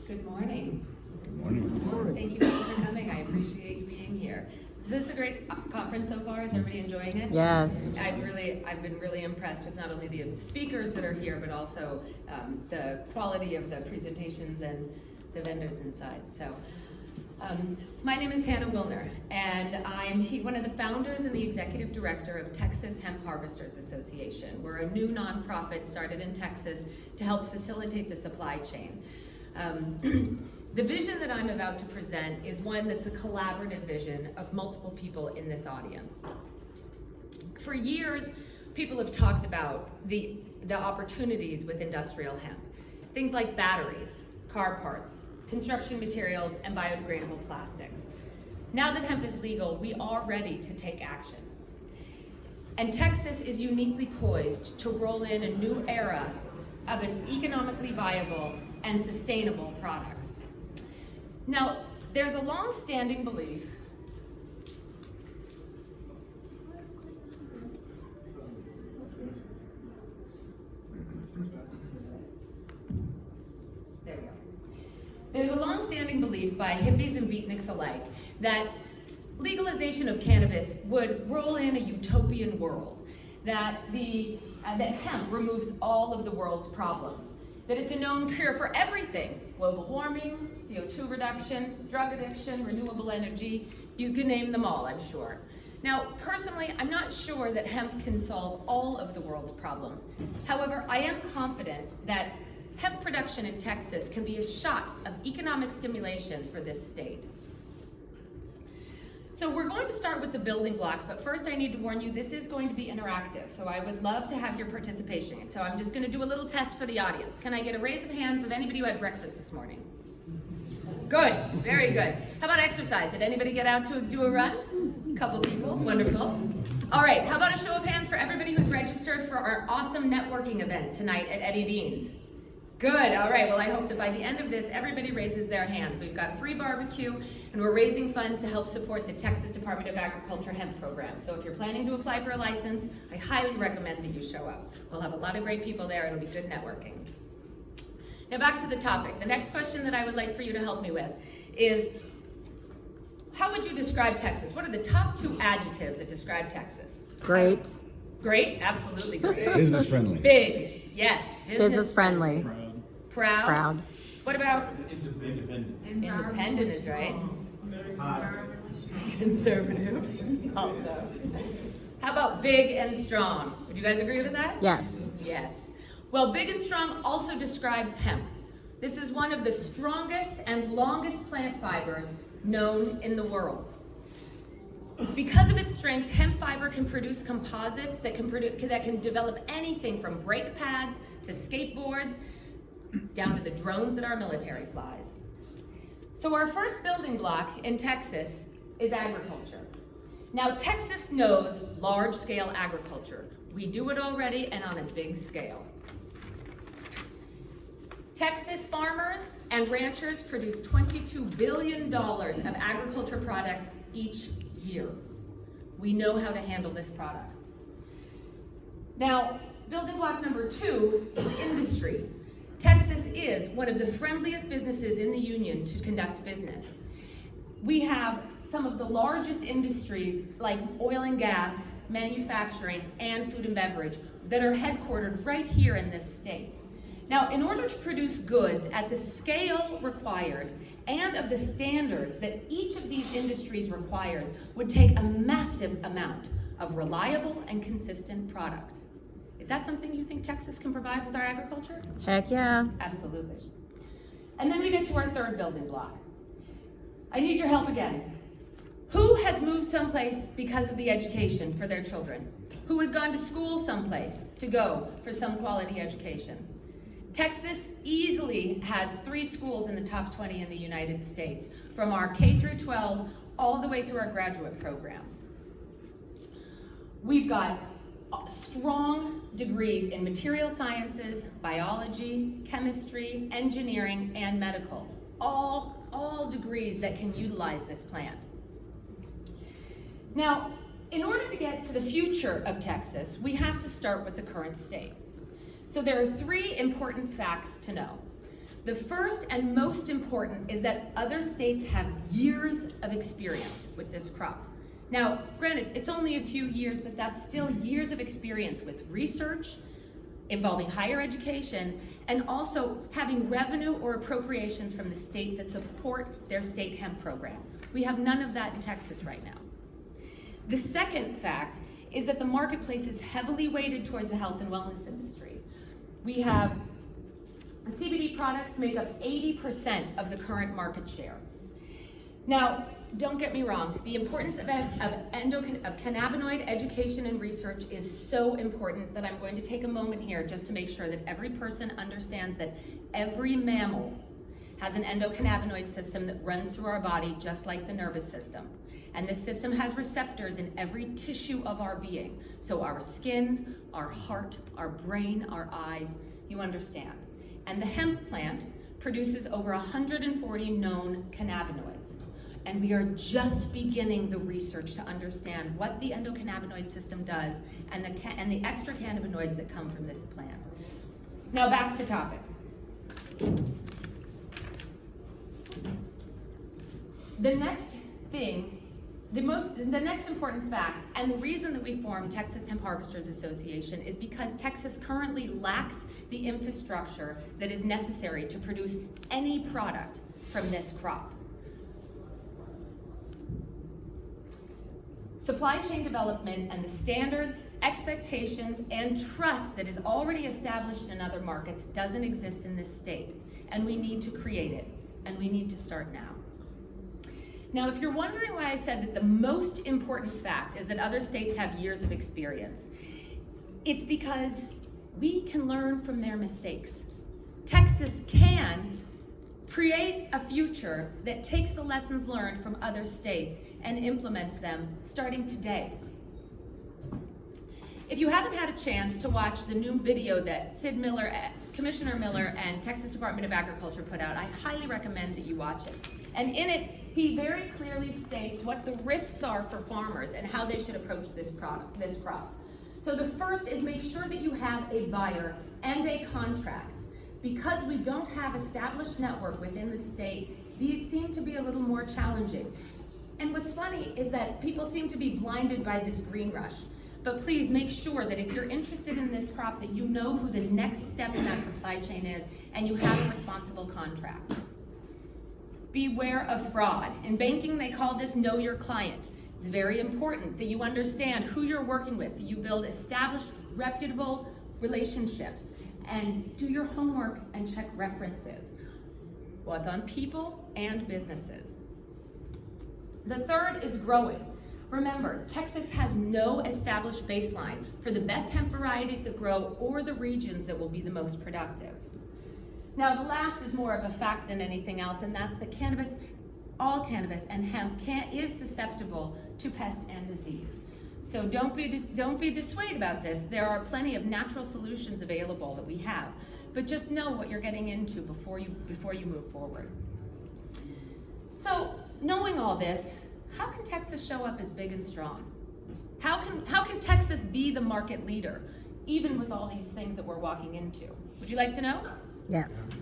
Good morning. Good morning. Thank you guys for coming. I appreciate you being here. Is this a great conference so far? Is everybody enjoying it? Yes. I've been really impressed with not only the speakers that are here, but also the quality of the presentations and the vendors inside. So, my name is Hannah Wilner, and I'm one of the founders and the executive director of Texas Hemp Harvesters Association. We're a new nonprofit started in Texas to help facilitate the supply chain. The vision that I'm about to present is one that's a collaborative vision of multiple people in this audience. For years, people have talked about the opportunities with industrial hemp. Things like batteries, car parts, construction materials, and biodegradable plastics. Now that hemp is legal, we are ready to take action. And Texas is uniquely poised to roll in a new era of an economically viable and sustainable products. Now, there's a long-standing belief There's a long-standing belief by hippies and beatniks alike that legalization of cannabis would roll in a utopian world, that hemp removes all of the world's problems, that it's a known cure for everything: global warming, CO2 reduction, drug addiction, renewable energy, you can name them all, I'm sure. Now, personally, I'm not sure that hemp can solve all of the world's problems. However, I am confident that hemp production in Texas can be a shot of economic stimulation for this state. So we're going to start with the building blocks, but first I need to warn you, this is going to be interactive, so I would love to have your participation. So I'm just going to do a little test for the audience. Can I get a raise of hands of anybody who had breakfast this morning? Good, very good. How about exercise? Did anybody get out to do a run? A couple people, wonderful. All right, how about a show of hands for everybody who's registered for our awesome networking event tonight at Eddie Dean's? Good, all right, well I hope that by the end of this, everybody raises their hands. We've got free barbecue, and we're raising funds to help support the Texas Department of Agriculture hemp program. So if you're planning to apply for a license, I highly recommend that you show up. We'll have a lot of great people there, it'll be good networking. Now back to the topic. The next question that I would like for you to help me with is, how would you describe Texas? What are the top 2 adjectives that describe Texas? Great. Great, absolutely great. Business friendly. Big, yes. Business friendly. Proud. Proud. What about? Independent. Independent is right. Conservative. Also. How about big and strong? Would you guys agree with that? Yes. Yes. Well, big and strong also describes hemp. This is one of the strongest and longest plant fibers known in the world. Because of its strength, hemp fiber can produce composites that can develop anything from brake pads to skateboards, down to the drones that our military flies. So our first building block in Texas is agriculture. Now, Texas knows large-scale agriculture. We do it already and on a big scale. Texas farmers and ranchers produce $22 billion of agriculture products each year. We know how to handle this product. Now, building block number 2 is industry. Texas is one of the friendliest businesses in the union to conduct business. We have some of the largest industries like oil and gas, manufacturing, and food and beverage that are headquartered right here in this state. Now, in order to produce goods at the scale required and of the standards that each of these industries requires would take a massive amount of reliable and consistent product. Is that something you think Texas can provide with our agriculture? Heck yeah. Absolutely. And then we get to our third building block. I need your help again. Who has moved someplace because of the education for their children? Who has gone to school someplace to go for some quality education? Texas easily has 3 schools in the top 20 in the United States, from our K through 12 all the way through our graduate programs. We've got strong degrees in material sciences, biology, chemistry, engineering, and medical. All degrees that can utilize this plant. Now, in order to get to the future of Texas, we have to start with the current state. So there are 3 important facts to know. The first and most important is that other states have years of experience with this crop. Now, granted, it's only a few years, but that's still years of experience with research involving higher education, and also having revenue or appropriations from the state that support their state hemp program. We have none of that in Texas right now. The second fact is that the marketplace is heavily weighted towards the health and wellness industry. We have CBD products make up 80% of the current market share. Now, don't get me wrong, the importance of cannabinoid education and research is so important that I'm going to take a moment here just to make sure that every person understands that every mammal has an endocannabinoid system that runs through our body just like the nervous system. And this system has receptors in every tissue of our being. So our skin, our heart, our brain, our eyes, you understand. And the hemp plant produces over 140 known cannabinoids. And we are just beginning the research to understand what the endocannabinoid system does and the extra cannabinoids that come from this plant. Now back to topic. The next thing, the next important fact, and the reason that we formed Texas Hemp Harvesters Association is because Texas currently lacks the infrastructure that is necessary to produce any product from this crop. Supply chain development and the standards, expectations, and trust that is already established in other markets doesn't exist in this state, and we need to create it, and we need to start now. Now, if you're wondering why I said that the most important fact is that other states have years of experience, it's because we can learn from their mistakes. Texas can create a future that takes the lessons learned from other states and implements them starting today. If you haven't had a chance to watch the new video that Commissioner Miller and Texas Department of Agriculture put out, I highly recommend that you watch it. And in it, he very clearly states what the risks are for farmers and how they should approach this crop. So the first is make sure that you have a buyer and a contract. Because we don't have established network within the state, these seem to be a little more challenging. And what's funny is that people seem to be blinded by this green rush. But please make sure that if you're interested in this crop, that you know who the next step in that supply chain is and you have a responsible contract. Beware of fraud. In banking, they call this know your client. It's very important that you understand who you're working with, that you build established, reputable relationships, and do your homework and check references, both on people and businesses. The third is growing. Remember, Texas has no established baseline for the best hemp varieties that grow or the regions that will be the most productive. Now, the last is more of a fact than anything else, and that's that all cannabis and hemp is susceptible to pest and disease. So don't be dissuaded about this. There are plenty of natural solutions available that we have, but just know what you're getting into before you move forward. So, knowing all this, how can Texas show up as big and strong? How can Texas be the market leader, even with all these things that we're walking into? Would you like to know? Yes.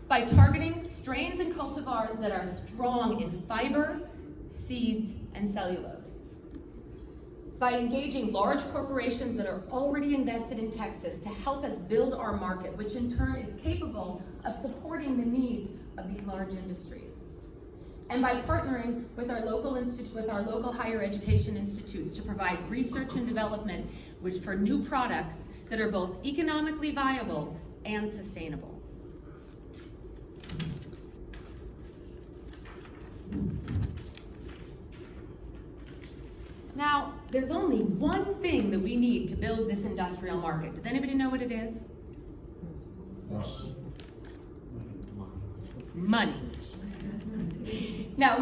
By targeting strains and cultivars that are strong in fiber, seeds, and cellulose. By engaging large corporations that are already invested in Texas to help us build our market, which in turn is capable of supporting the needs of these large industries. And by partnering with our local higher education institutes to provide research and development for new products that are both economically viable and sustainable. Now, there's only one thing that we need to build this industrial market. Does anybody know what it is? Yes. Money. Now,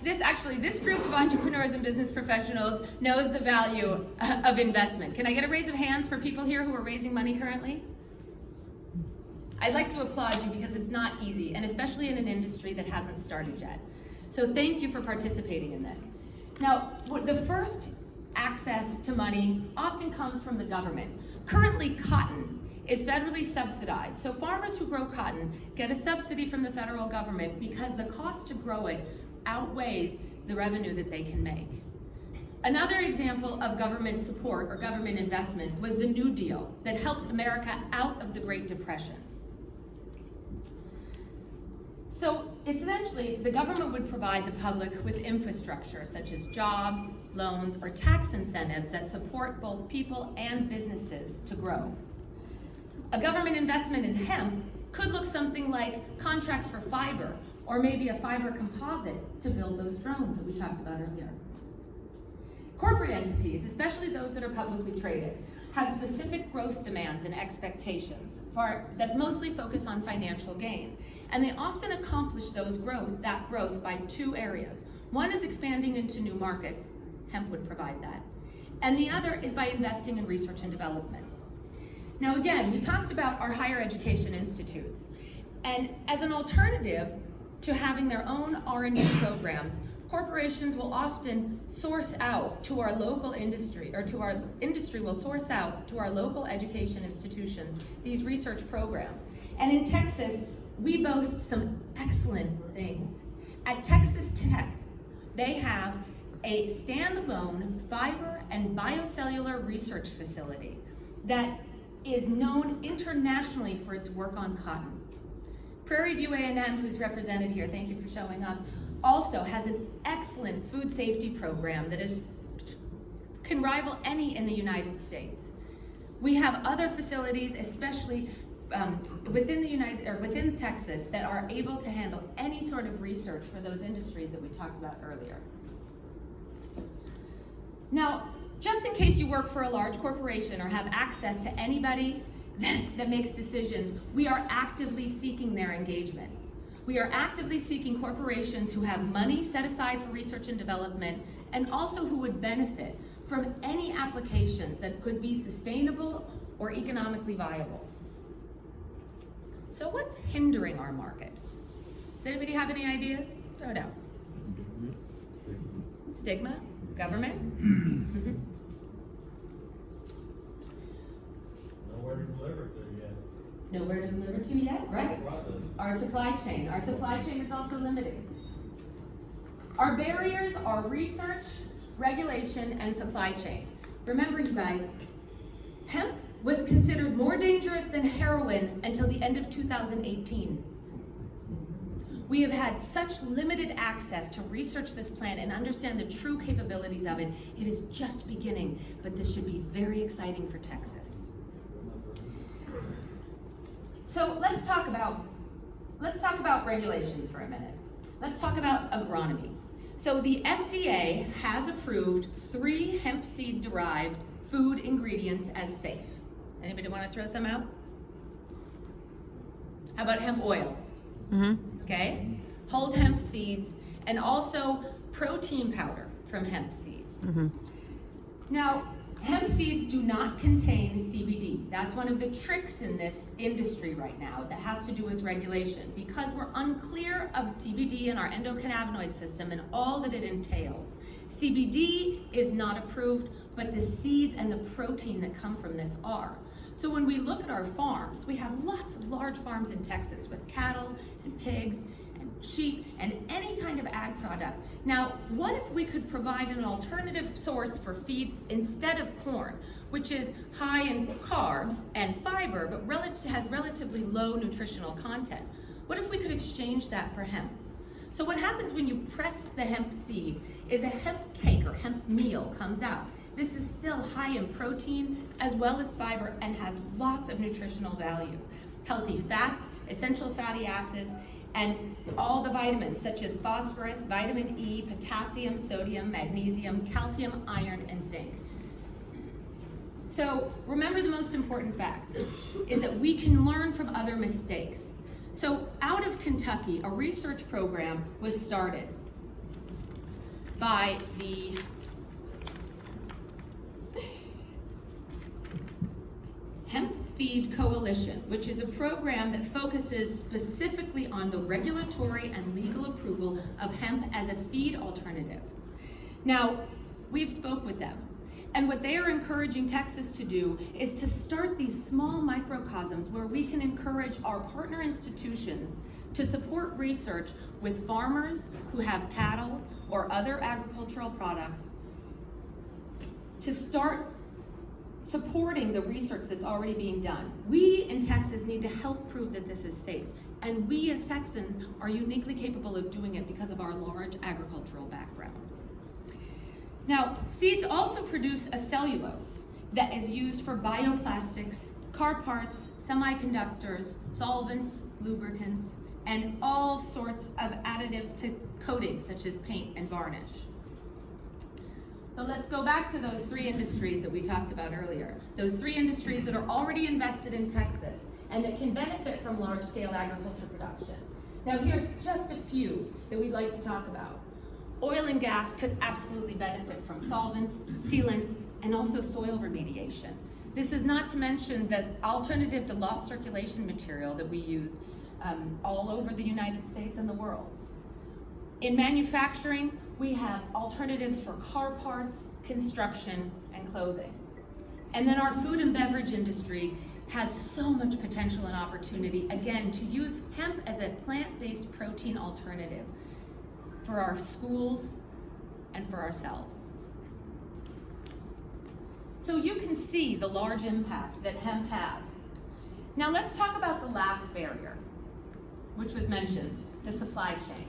this group of entrepreneurs and business professionals knows the value of investment. Can I get a raise of hands for people here who are raising money currently? I'd like to applaud you because it's not easy, and especially in an industry that hasn't started yet. So thank you for participating in this. Now, the first access to money often comes from the government. Currently, cotton is federally subsidized. So farmers who grow cotton get a subsidy from the federal government because the cost to grow it outweighs the revenue that they can make. Another example of government support or government investment was the New Deal that helped America out of the Great Depression. So essentially, the government would provide the public with infrastructure such as jobs, loans, or tax incentives that support both people and businesses to grow. A government investment in hemp could look something like contracts for fiber, or maybe a fiber composite to build those drones that we talked about earlier. Corporate entities, especially those that are publicly traded, have specific growth demands and expectations that mostly focus on financial gain. And they often accomplish that growth by two areas. One is expanding into new markets, hemp would provide that. And the other is by investing in research and development. Now again, we talked about our higher education institutes. And as an alternative to having their own R&D programs, corporations will often source out to our local industry, or to our industry will source out to our local education institutions these research programs. And in Texas, we boast some excellent things. At Texas Tech, they have a standalone fiber and biocellular research facility that is known internationally for its work on cotton. Prairie View A&M, who's represented here, thank you for showing up, also has an excellent food safety program that can rival any in the United States. We have other facilities, especially within Texas, that are able to handle any sort of research for those industries that we talked about earlier. Now, just in case you work for a large corporation or have access to anybody that makes decisions, we are actively seeking their engagement. We are actively seeking corporations who have money set aside for research and development, and also who would benefit from any applications that could be sustainable or economically viable. So what's hindering our market? Does anybody have any ideas? Throw it out. Stigma? Government? Nowhere to deliver to yet. Nowhere to deliver to yet, right? Process. Our supply chain. Our supply chain is also limited. Our barriers are research, regulation, and supply chain. Remember, you guys, hemp was considered more dangerous than heroin until the end of 2018. We have had such limited access to research this plant and understand the true capabilities of it. It is just beginning, but this should be very exciting for Texas. So let's talk about regulations for a minute. Let's talk about agronomy. So the FDA has approved 3 hemp seed derived food ingredients as safe. Anybody want to throw some out? How about hemp oil? Mm-hmm. Okay, whole hemp seeds, and also protein powder from hemp seeds. Mm-hmm. Now, hemp seeds do not contain CBD. That's one of the tricks in this industry right now that has to do with regulation, because we're unclear of CBD in our endocannabinoid system and all that it entails. CBD is not approved, but the seeds and the protein that come from this are. So when we look at our farms, we have lots of large farms in Texas with cattle and pigs and sheep and any kind of ag product. Now, what if we could provide an alternative source for feed instead of corn, which is high in carbs and fiber, but has relatively low nutritional content? What if we could exchange that for hemp? So what happens when you press the hemp seed is a hemp cake or hemp meal comes out. This is still high in protein as well as fiber and has lots of nutritional value. Healthy fats, essential fatty acids, and all the vitamins such as phosphorus, vitamin E, potassium, sodium, magnesium, calcium, iron, and zinc. So remember, the most important fact is that we can learn from other mistakes. So out of Kentucky, a research program was started by the Hemp Feed Coalition, which is a program that focuses specifically on the regulatory and legal approval of hemp as a feed alternative. Now, we've spoke with them, And what they are encouraging Texas to do is to start these small microcosms where we can encourage our partner institutions to support research with farmers who have cattle or other agricultural products, to start supporting the research that's already being done. We in Texas need to help prove that this is safe. And we as Texans are uniquely capable of doing it because of our large agricultural background. Now, seeds also produce a cellulose that is used for bioplastics, car parts, semiconductors, solvents, lubricants, and all sorts of additives to coatings such as paint and varnish. So let's go back to those three industries that we talked about earlier. Those three industries that are already invested in Texas and that can benefit from large-scale agriculture production. Now here's just a few that we'd like to talk about. Oil and gas could absolutely benefit from solvents, sealants, and also soil remediation. This is not to mention the alternative to lost circulation material that we use all over the United States and the world. In manufacturing, we have alternatives for car parts, construction, and clothing. And then our food and beverage industry has so much potential and opportunity, again, to use hemp as a plant-based protein alternative for our schools and for ourselves. So you can see the large impact that hemp has. Now let's talk about the last barrier, which was mentioned, the supply chain.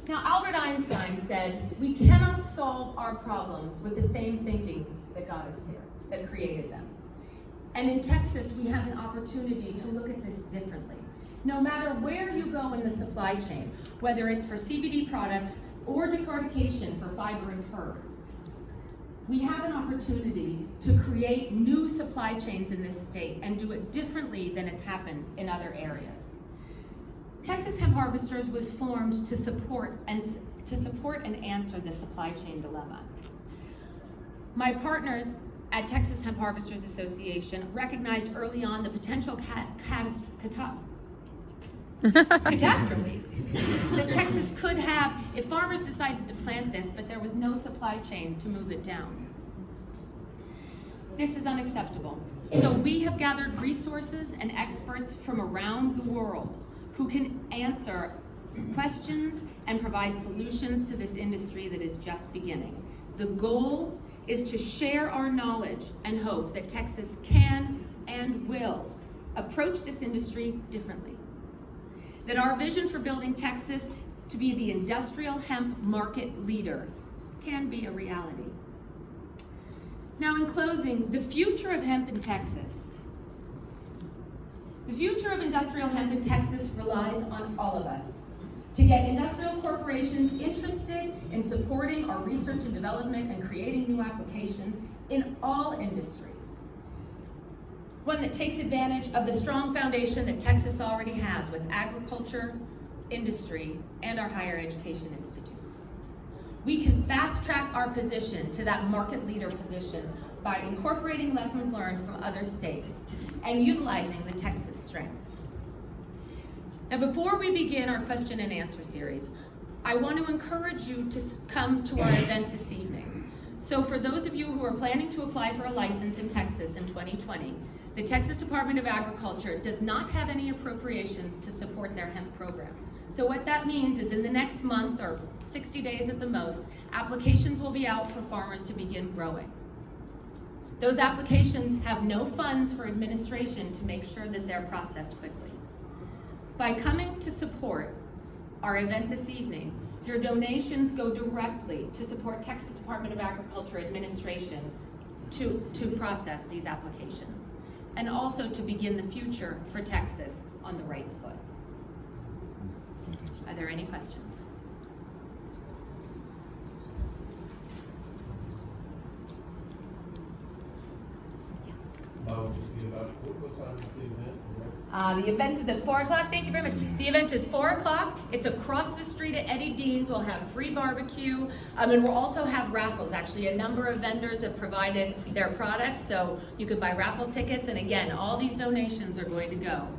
Now, Albert Einstein said, we cannot solve our problems with the same thinking that got us here, that created them. And in Texas, we have an opportunity to look at this differently. No matter where you go in the supply chain, whether it's for CBD products or decortication for fiber and herb, we have an opportunity to create new supply chains in this state and do it differently than it's happened in other areas. Texas Hemp Harvesters was formed to support and answer the supply chain dilemma. My partners at Texas Hemp Harvesters Association recognized early on the potential catastrophe that Texas could have if farmers decided to plant this, but there was no supply chain to move it down. This is unacceptable. So we have gathered resources and experts from around the world who can answer questions and provide solutions to this industry that is just beginning. The goal is to share our knowledge and hope that Texas can and will approach this industry differently. That our vision for building Texas to be the industrial hemp market leader can be a reality. Now, in closing, the future of hemp in Texas. The future of industrial hemp in Texas relies on all of us to get industrial corporations interested in supporting our research and development and creating new applications in all industries. One that takes advantage of the strong foundation that Texas already has with agriculture, industry, and our higher education institutes. We can fast track our position to that market leader position by incorporating lessons learned from other states and utilizing the Texas strengths. Now, before we begin our question and answer series, I want to encourage you to come to our event this evening. So for those of you who are planning to apply for a license in Texas in 2020, the Texas Department of Agriculture does not have any appropriations to support their hemp program. So what that means is in the next month, or 60 days at the most, applications will be out for farmers to begin growing. Those applications have no funds for administration to make sure that they're processed quickly. By coming to support our event this evening, your donations go directly to support Texas Department of Agriculture administration to process these applications, and also to begin the future for Texas on the right foot. Are there any questions? What time is the event? The event is at 4 o'clock. Thank you very much. The event is 4 o'clock. It's across the street at Eddie Dean's. We'll have free barbecue, and we'll also have raffles. Actually, a number of vendors have provided their products, so you could buy raffle tickets. And again, all these donations are going to go